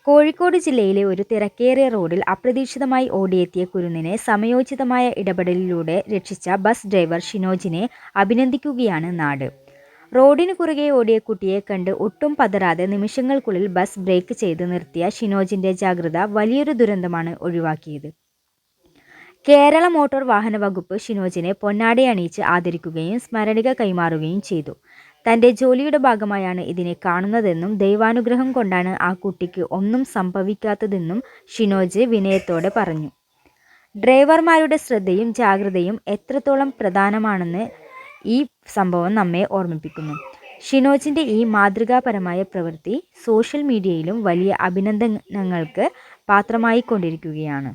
കോഴിക്കോട് ജില്ലയിലെ ഒരു തിരക്കേറിയ റോഡിൽ അപ്രതീക്ഷിതമായി ഓടിയെത്തിയ കുരുന്നിനെ സമയോചിതമായ ഇടപെടലിലൂടെ രക്ഷിച്ച ബസ് ഡ്രൈവർ ഷിനോജിനെ അഭിനന്ദിക്കുകയാണ് നാട്. റോഡിനു കുറുകെ ഓടിയ കുട്ടിയെ കണ്ട് ഒട്ടും പതറാതെ നിമിഷങ്ങൾക്കുള്ളിൽ ബസ് ബ്രേക്ക് ചെയ്ത് നിർത്തിയ ഷിനോജിന്റെ ജാഗ്രത വലിയൊരു ദുരന്തമാണ് ഒഴിവാക്കിയത്. കേരള മോട്ടോർ വാഹന വകുപ്പ് ഷിനോജിനെ പൊന്നാടയണിയിച്ച് ആദരിക്കുകയും സ്മരണിക കൈമാറുകയും ചെയ്തു. തന്റെ ജോലിയുടെ ഭാഗമായാണ് ഇതിനെ കാണുന്നതെന്നും ദൈവാനുഗ്രഹം കൊണ്ടാണ് ആ കുട്ടിക്ക് ഒന്നും സംഭവിക്കാത്തതെന്നും ഷിനോജ് വിനയത്തോടെ പറഞ്ഞു. ഡ്രൈവർമാരുടെ ശ്രദ്ധയും ജാഗ്രതയും എത്രത്തോളം പ്രധാനമാണെന്ന് ഈ സംഭവം നമ്മെ ഓർമ്മിപ്പിക്കുന്നു. ഷിനോജിന്റെ ഈ മാതൃകാപരമായ പ്രവൃത്തി സോഷ്യൽ മീഡിയയിലും വലിയ അഭിനന്ദനങ്ങൾക്ക് പാത്രമായിക്കൊണ്ടിരിക്കുകയാണ്.